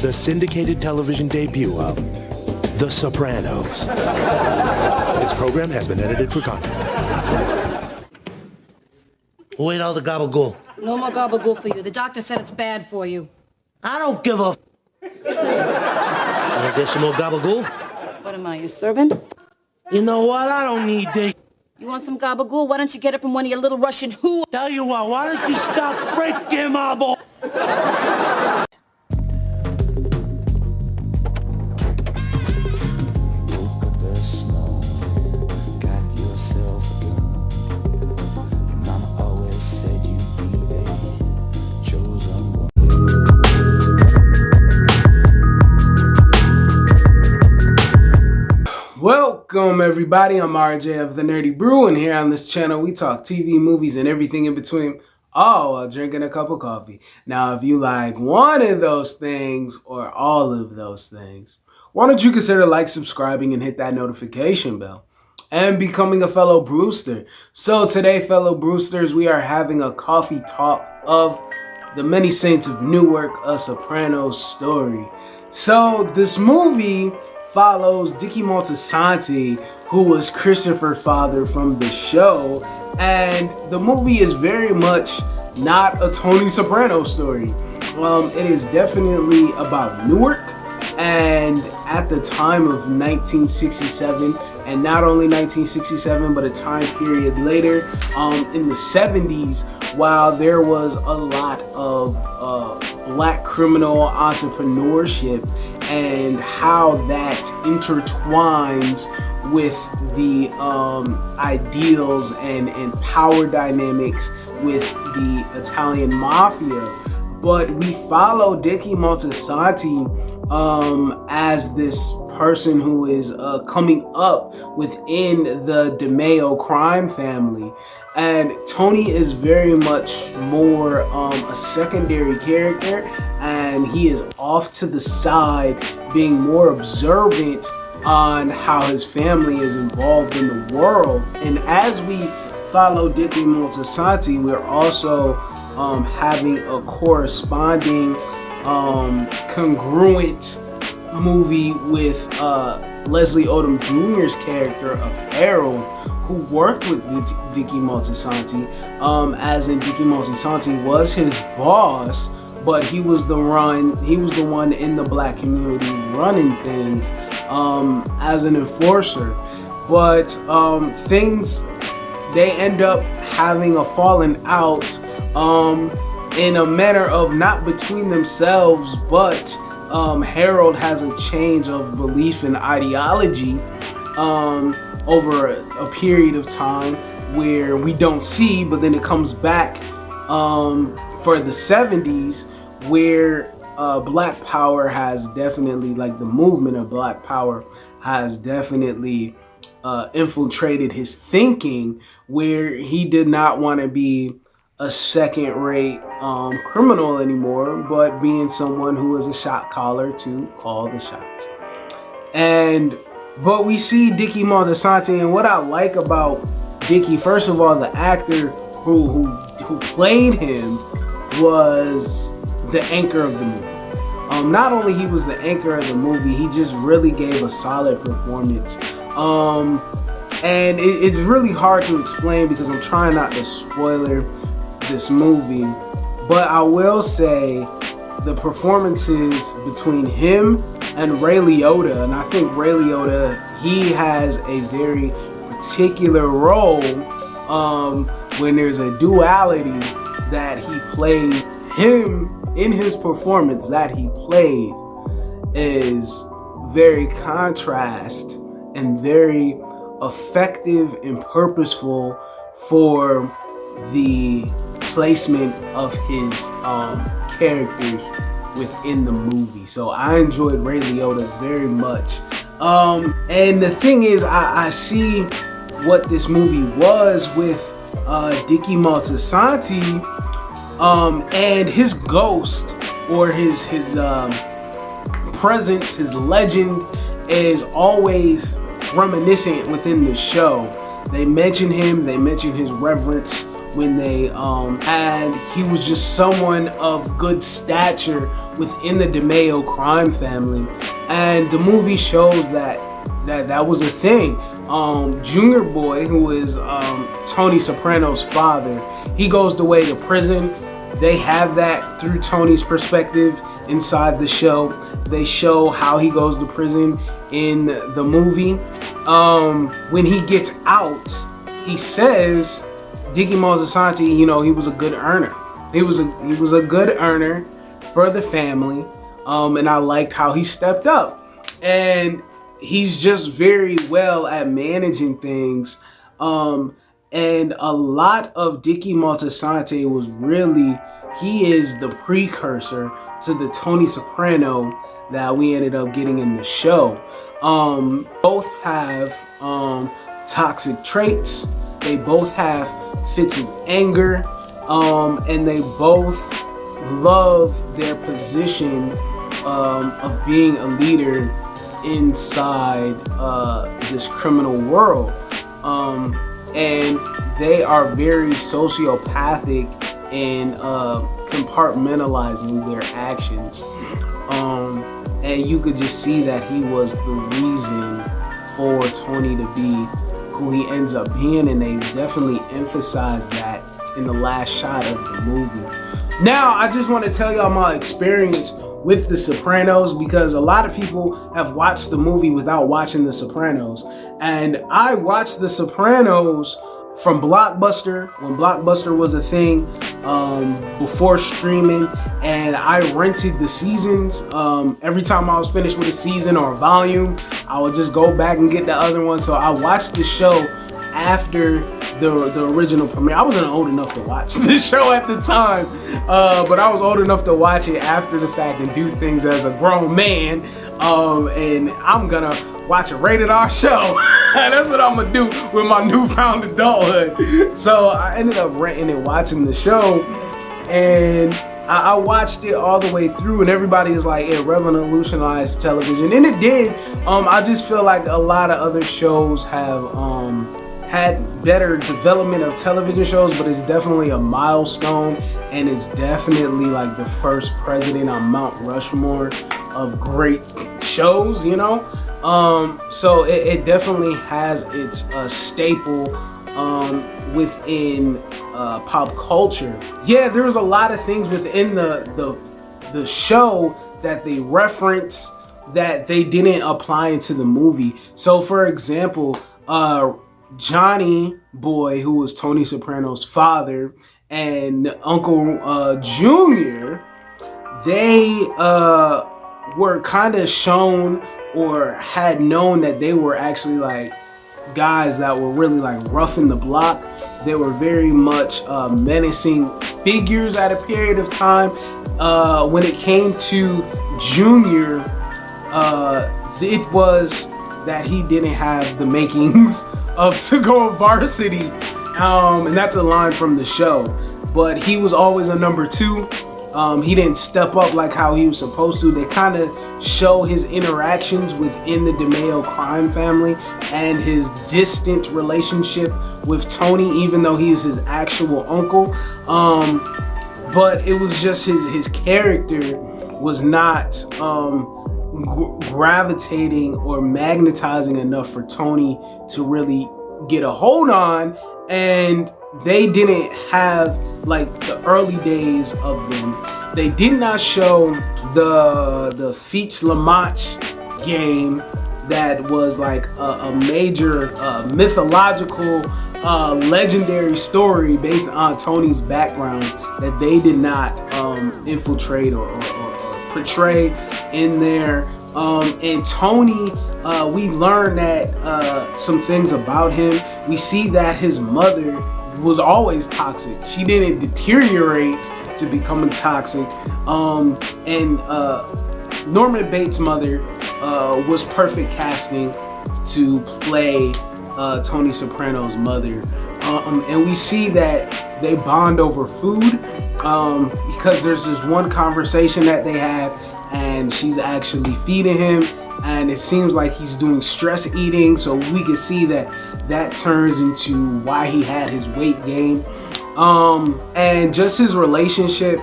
the syndicated television debut of The Sopranos. This program has been edited for content. Who ate all the gabagool? No more gabagool for you. The doctor said it's bad for you. I don't give a Wanna get some more gabagool? What am I, your servant? You know what? I don't need this. You want some gabagool? Why don't you get it from one of your little Russian who? Tell you what, why don't you stop breaking my ball? Welcome everybody, I'm RJ of The Nerdy Brew, and here on this channel we talk TV, movies, and everything in between, all while drinking a cup of coffee. Now if you like one of those things or all of those things, why don't you consider subscribing and hit that notification bell and becoming a fellow Brewster. So today, fellow Brewsters, we are having a coffee talk of The Many Saints of Newark, a Sopranos story. So this movie follows Dickie Moltisanti, who was Christopher's father from the show, and the movie is very much not a Tony Soprano story. It is definitely about Newark, and at the time of 1967, and not only 1967, but a time period later, in the 70s, while there was a lot of black criminal entrepreneurship and how that intertwines with the ideals and power dynamics with the Italian mafia. But we follow Dickie Moltisanti as this person who is coming up within the DeMeo crime family. And Tony is very much more a secondary character, and he is off to the side being more observant on how his family is involved in the world. And as we follow Dickie Moltisanti, we're also having a corresponding congruent movie with Leslie Odom Jr.'s character of Harold, who worked with Dickie Moltisanti, as in Dickie Moltisanti was his boss, but he was the one in the black community running things as an enforcer. But they end up having a falling out in a manner of not between themselves, but Harold has a change of belief and ideology over a period of time where we don't see, but then it comes back for the 70s, where Black Power has definitely, the movement of Black Power has definitely infiltrated his thinking, where he did not want to be a second-rate criminal anymore, but being someone who is a shot caller to call the shots. But we see Dickie Moltisanti, and what I like about Dickie, first of all, the actor who played him was the anchor of the movie. Not only he was the anchor of the movie, he just really gave a solid performance. And it's really hard to explain because I'm trying not to spoiler this movie, but I will say the performances between him and Ray Liotta, and I think Ray Liotta, he has a very particular role when there's a duality that he plays. Him in his performance that he plays is very contrast and very effective and purposeful for the placement of his characters within the movie. So I enjoyed Ray Liotta very much. And the thing is, I see what this movie was with Dickie Moltisanti, and his ghost, or his presence, his legend, is always reminiscent within the show. They mention him, they mention his reverence when they and he was just someone of good stature within the DeMeo crime family, and the movie shows that was a thing. Junior Boy, who is Tony Soprano's father, he goes away to prison. They have that through Tony's perspective inside the show. They show how he goes to prison in the movie. When he gets out, he says Dickie Moltisanti, you know, he was a good earner. He was a good earner for the family, and I liked how he stepped up. And he's just very well at managing things. And a lot of Dickie Moltisanti was really, he is the precursor to the Tony Soprano that we ended up getting in the show. Both have toxic traits. They both have fits of anger, and they both love their position of being a leader inside this criminal world. And they are very sociopathic in compartmentalizing their actions. And you could just see that he was the reason for Tony to be who he ends up being, and they definitely emphasize that in the last shot of the movie. Now, I just want to tell y'all my experience with The Sopranos, because a lot of people have watched the movie without watching The Sopranos. And I watched The Sopranos from Blockbuster, when Blockbuster was a thing, before streaming, and I rented the seasons. Every time I was finished with a season or a volume, I would just go back and get the other one. So I watched the show after the original premiere. I wasn't old enough to watch the show at the time, but I was old enough to watch it after the fact and do things as a grown man. And I'm gonna watch a rated R show. That's what I'm gonna do with my newfound adulthood. So I ended up renting and watching the show, and I watched it all the way through, and everybody is like, it revolutionized television, and it did. I just feel like a lot of other shows have had better development of television shows, but it's definitely a milestone, and it's definitely like the first president on Mount Rushmore of great shows, you know? So it definitely has its staple within pop culture. Yeah, there was a lot of things within the show that they reference that they didn't apply into the movie. So for example, Johnny Boy, who was Tony Soprano's father, and Uncle Junior, they were kind of shown or had known that they were actually like guys that were really like roughing the block. They were very much menacing figures at a period of time. When it came to Junior, it was that he didn't have the makings of to go varsity, and that's a line from the show. But he was always a number two. He didn't step up like how he was supposed to. They kind of show his interactions within the DeMeo crime family and his distant relationship with Tony, even though he is his actual uncle. But it was just his character was not gravitating or magnetizing enough for Tony to really get a hold on, and they didn't have like the early days of them. They did not show the Feats Lamont game that was like a major mythological legendary story based on Tony's background that they did not infiltrate or portray in there. And Tony, we learn that some things about him. We see that his mother was always toxic. She didn't deteriorate to becoming toxic. And Norman Bates' mother was perfect casting to play Tony Soprano's mother. And we see that they bond over food, because there's this one conversation that they have, and she's actually feeding him, and it seems like he's doing stress eating, so we can see that turns into why he had his weight gain. And just his relationship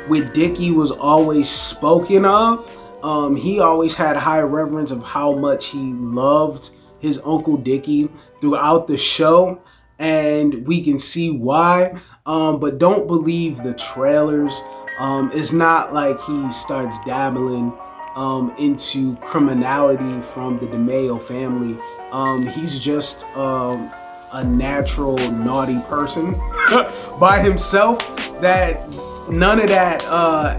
with Dickie was always spoken of. He always had high reverence of how much he loved his Uncle Dickie throughout the show, and we can see why. But don't believe the trailers. It's not like he starts dabbling into criminality from the DeMeo family. He's just a natural naughty person by himself, that none of that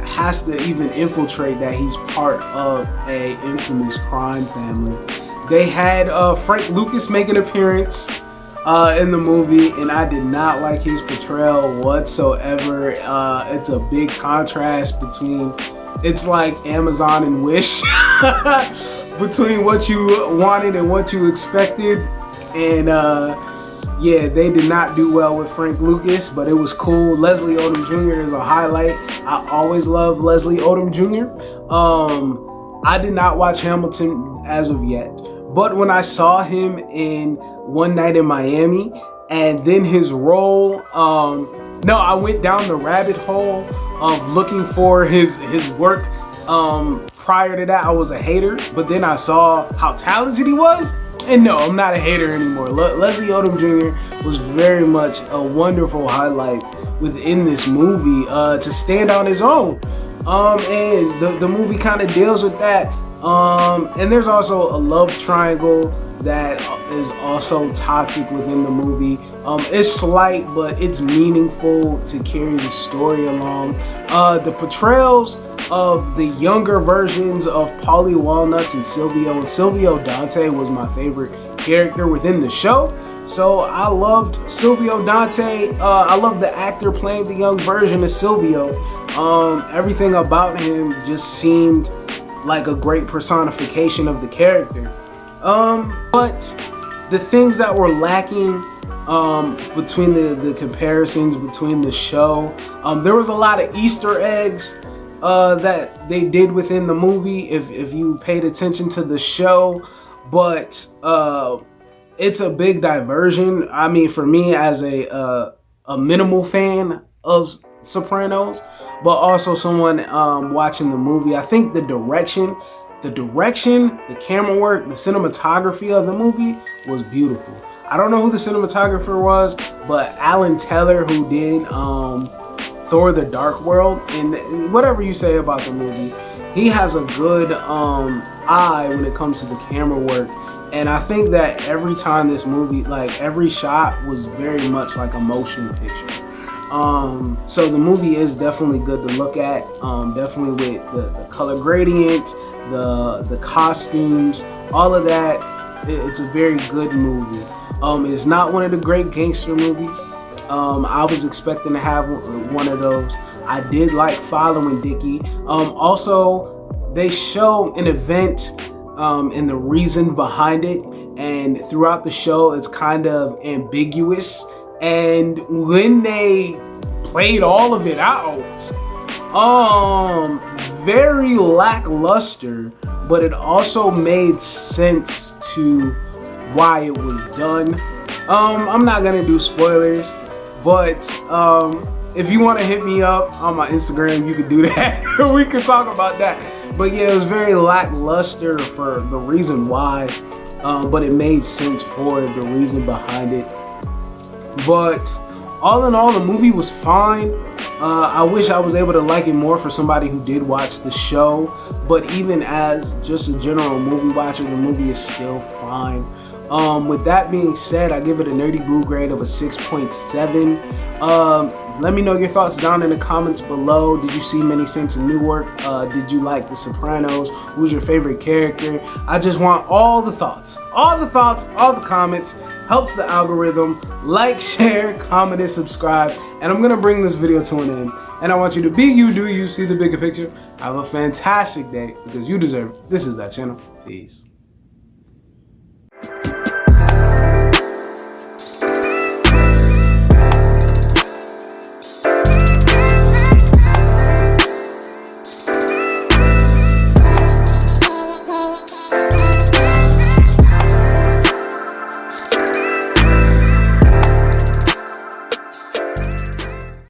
has to even infiltrate that he's part of a infamous crime family. They had Frank Lucas make an appearance in the movie, and I did not like his portrayal whatsoever. It's a big contrast between, it's like Amazon and Wish between what you wanted and what you expected. And yeah, they did not do well with Frank Lucas, but it was cool. Leslie Odom Jr. is a highlight. I always love Leslie Odom Jr. I did not watch Hamilton as of yet, but when I saw him in One Night in Miami, and then his role, no, I went down the rabbit hole of looking for his work. Prior to that, I was a hater, but then I saw how talented he was. And no, I'm not a hater anymore. Leslie Odom Jr. was very much a wonderful highlight within this movie to stand on his own. And the movie kind of deals with that. And there's also a love triangle that is also toxic within the movie. It's slight, but it's meaningful to carry the story along. The portrayals of the younger versions of Paulie Walnuts and Silvio Dante was my favorite character within the show. So I loved Silvio Dante. I love the actor playing the young version of Silvio. Everything about him just seemed like a great personification of the character. But the things that were lacking between the comparisons between the show, there was a lot of Easter eggs that they did within the movie if you paid attention to the show, but it's a big diversion. I mean, for me as a minimal fan of Sopranos, but also someone watching the movie, I think the direction, the camera work, the cinematography of the movie was beautiful. I don't know who the cinematographer was, but Alan Teller, who did Thor: The Dark World, and whatever you say about the movie, he has a good eye when it comes to the camera work. And I think that every time this movie, like every shot was very much like a motion picture. So the movie is definitely good to look at, definitely with the color gradient, the costumes, all of that. It's a very good movie. It's not one of the great gangster movies. I was expecting to have one of those. I did like following Dickie. Also, they show an event and the reason behind it, and throughout the show it's kind of ambiguous. And when they played all of it out, very lackluster, but it also made sense to why it was done. I'm not gonna do spoilers, but if you want to hit me up on my Instagram, you could do that. We could talk about that. But yeah, it was very lackluster for the reason why, but it made sense for the reason behind it. But all in all, the movie was fine. I wish I was able to like it more for somebody who did watch the show, but even as just a general movie watcher, the movie is still fine. With that being said, I give it a Nerdy Boo grade of a 6.7. Let me know your thoughts down in the comments below. Did you see Many Saints of Newark? Did you like The Sopranos? Who's your favorite character? I just want all the thoughts, all the comments. Helps the algorithm. Like, share, comment, and subscribe. And I'm gonna bring this video to an end. And I want you to be you, do you, see the bigger picture. Have a fantastic day because you deserve it. This is that channel. Peace.